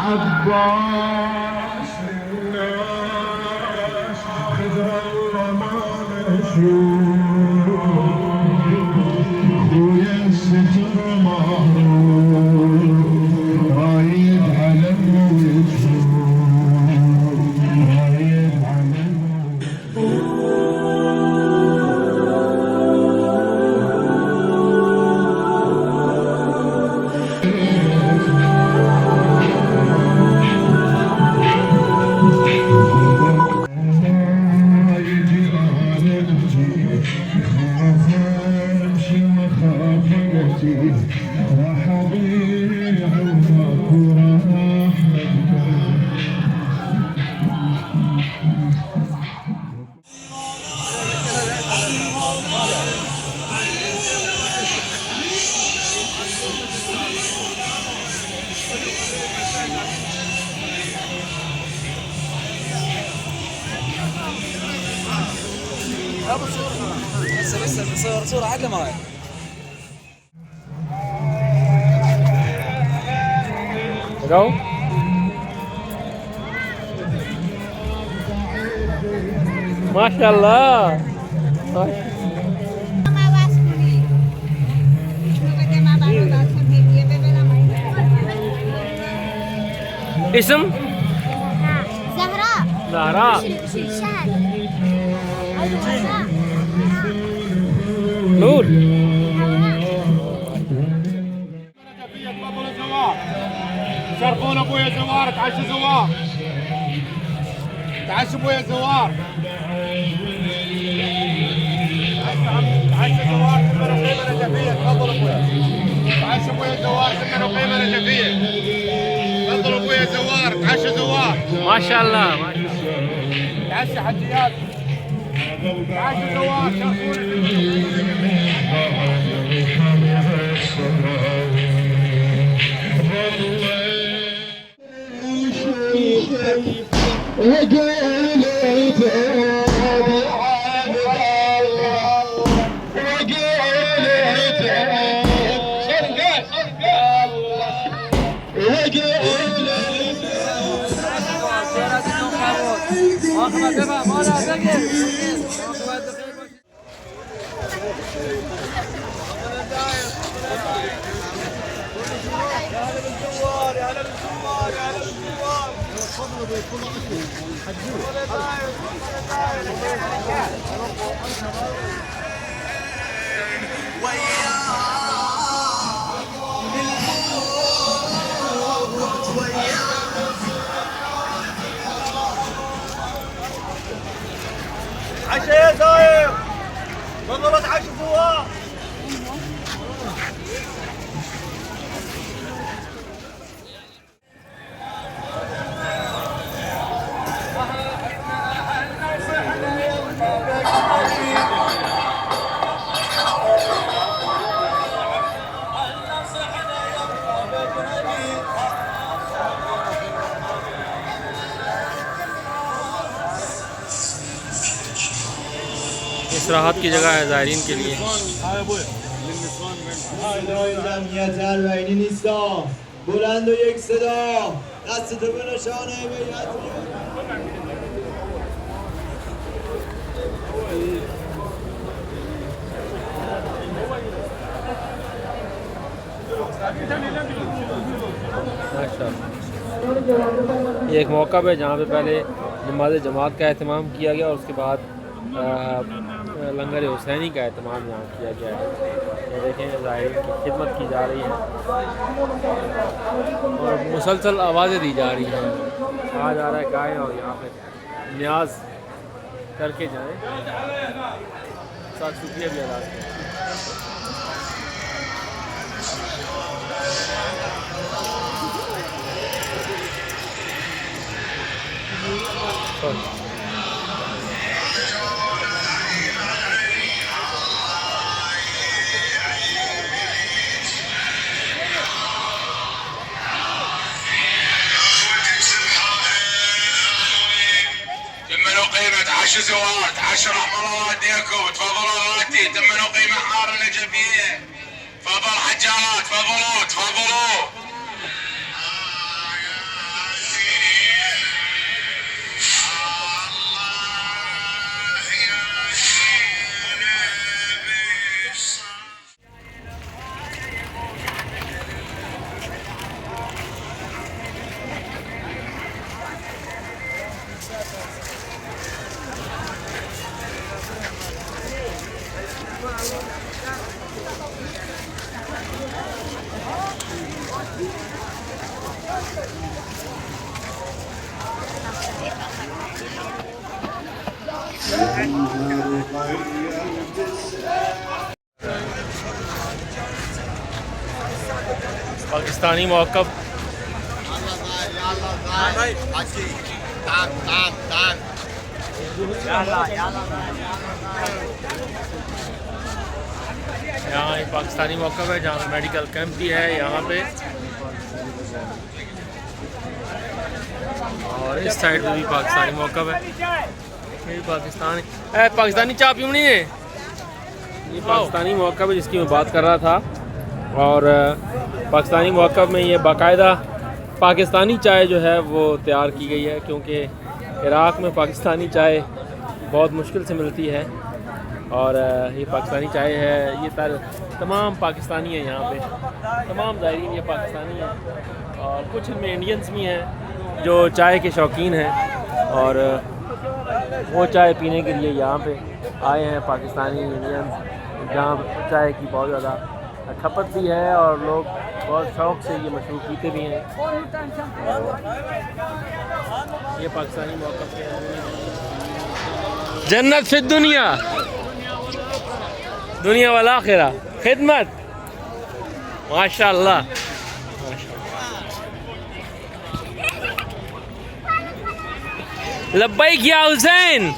عباس للناس خذ الله ما نشوف خويا الستر مهروب رايد على الوجوه رايد على راح اضيع وماكو راحه لسه بنصور صورة عدلة معي. Go. Mashallah. اسم زهراء زهراء شهد نور. تفضلوا زوار شرفون ابويا زوار تعشوا زوار تعشوا ابويا زوار تعشوا زوار ثمنوا قيمه نجفيه تفضلوا ابويا تعشوا ابويا زوار ثمنوا قيمه نجفيه تفضلوا ابويا زوار تعشوا زوار ما شاء الله ما شاء الله. تعشوا حجيات تعشوا زوار عشا يا زاير تفضلوا تعشوا زوار इस राहत की जगह है ज़ायरीन के लिए. جمعیت نیستا بلند و یک صدا دستتو به نشانه بیعت ये एक मौका पे जहाँ पे पहले नमाज जमात का एहतमाम किया गया और उसके बाद लंगर हुसैनी का एहतमाम यहाँ किया गया है. ये देखें ज़ाहिरीन की खिदमत की जा रही है और मुसलसल आवाज़ें दी जा रही हैं. कहा जा रहा है गाएँ और यहाँ पे न्याज करके जाएँ, साथ शुक्रिया भी अदा करें. تمنوا قيمة عشر زوار عشر رحم الله والديكم تفضلوا غاتي تمنوا قيمة حار النجفية تفضل حجارات تفضلوا पाकिस्तानी मौक़िफ़ यहाँ एक पाकिस्तानी मौक़िफ़ है जहाँ मेडिकल कैंप भी है यहाँ पे, और इस साइड पे भी पाकिस्तानी मौक़िफ़ है। ये पाकिस्तानी चाय पीनी है। ये पाकिस्तानी मौक़िफ़ है जिसकी मैं बात कर रहा था, और पाकिस्तानी मौक़िफ़ में ये बाकायदा पाकिस्तानी चाय जो है वो तैयार की गई है, क्योंकि इराक़ में पाकिस्तानी चाय बहुत मुश्किल से मिलती है। और ये पाकिस्तानी चाय है, ये तमाम पाकिस्तानी है यहाँ पे, तमाम ज़ायरीन ये पाकिस्तानी हैं, और कुछ इनमें इंडियंस भी हैं जो चाय के शौकीन हैं, और वो चाय पीने के लिए यहाँ पे आए हैं पाकिस्तानी इंडियंस, जहाँ चाय की बहुत ज़्यादा खपत भी है और लोग बहुत शौक़ से ये मशरूब पीते भी हैं। ये पाकिस्तानी मौक़िफ़ है। जन्नत फिर दुनिया, दुनिया वाला आखिरा खिदमत, माशाअल्लाह। लब्बैक या हुसैन।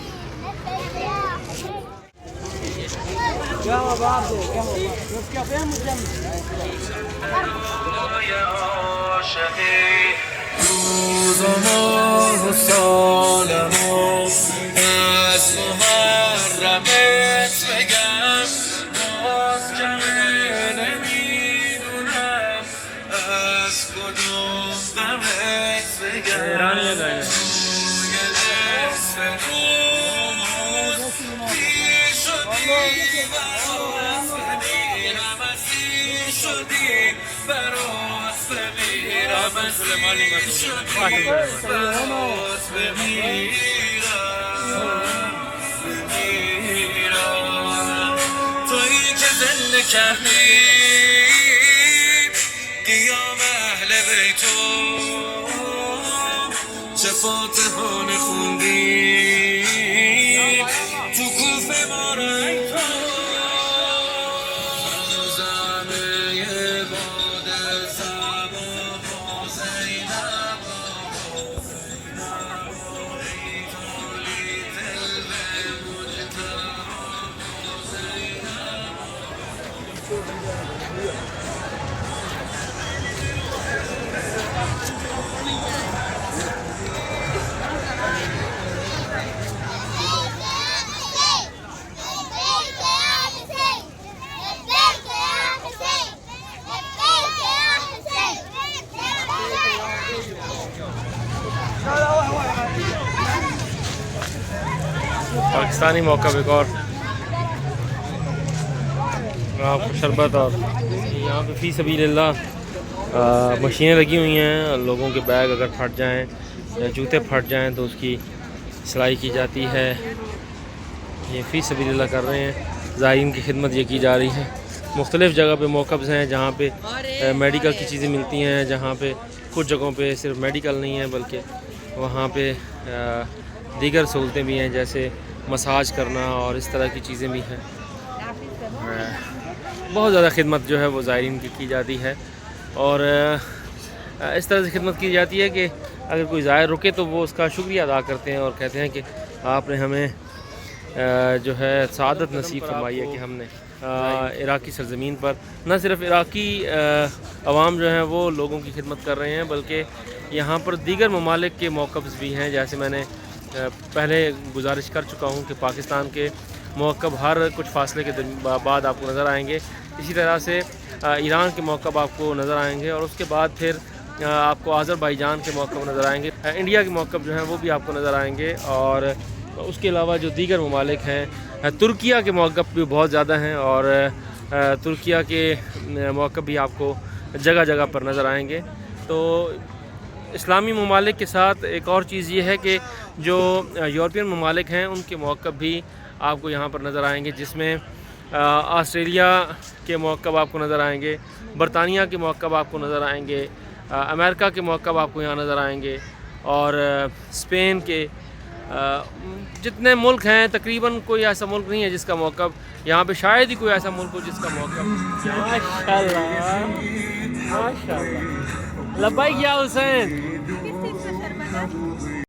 पाकिस्तानी मौक़िफ़ एक और आपको शरबत, और यहाँ पे फ़ी सबीलिल्लाह मशीनें लगी हुई हैं। लोगों के बैग अगर फट जाएं या जूते फट जाएं तो उसकी सिलाई की जाती है। ये फ़ी सबीलिल्लाह कर रहे हैं, ज़ायरीन की खिदमत ये की जा रही है। मुख्तलिफ़ जगह पे मौक़िफ़ हैं जहाँ पे मेडिकल की चीज़ें मिलती हैं, जहाँ पे कुछ जगहों पे सिर्फ मेडिकल नहीं है बल्कि वहाँ पे दीगर सहूलतें भी हैं, जैसे मसाज करना और इस तरह की चीज़ें भी हैं। बहुत ज़्यादा खिदमत जो है वो ज़ायरीन की जाती है, और इस तरह से खिदमत की जाती है कि अगर कोई ज़ायर रुके तो वो उसका शुक्रिया अदा करते हैं और कहते हैं कि आपने हमें जो है सआदत नसीब फरमाई है कि हमने इराक़ी सरज़मीन पर न सिर्फ इराक़ी अवाम जो हैं वो लोगों की खिदमत कर रहे हैं, बल्कि यहाँ पर दीगर ममालिक के मौक़िफ़ भी हैं। जैसे मैंने पहले गुजारिश कर चुका हूँ कि पाकिस्तान के मौक़िफ़ हर कुछ फासले के बाद आपको नज़र आएंगे, इसी तरह से ईरान के मौक़िफ़ आपको नज़र आएंगे, और उसके बाद फिर आपको आज़रबाईजान के मौक़िफ़ नज़र आएंगे, इंडिया के मौक़िफ़ जो हैं वो भी आपको नज़र आएंगे, और उसके अलावा जो दीगर ममालिक हैं, तुर्किया के मौक़िफ़ भी बहुत ज़्यादा हैं, और तुर्किया के मौक़िफ़ भी आपको जगह जगह पर नज़र आएंगे। तो इस्लामी ममालिक के साथ एक और चीज़ ये है कि जो यूरोपियन ममालिक हैं उनके मौक़िफ़ भी आपको यहाँ पर नज़र आएंगे, जिसमें ऑस्ट्रेलिया के मौक़िफ़ आपको नज़र आएंगे, बरतानिया के मौक़िफ़ आपको नज़र आएंगे, अमेरिका के मौक़ब आपको यहाँ नज़र आएंगे, और स्पेन के जितने मुल्क हैं तकरीबन कोई ऐसा मुल्क नहीं है जिसका मौक़ब, यहाँ पे शायद ही कोई ऐसा मुल्क हो जिसका मौक़ब। माशाल्लाह माशाल्लाह। लब्बैक या हुसैन।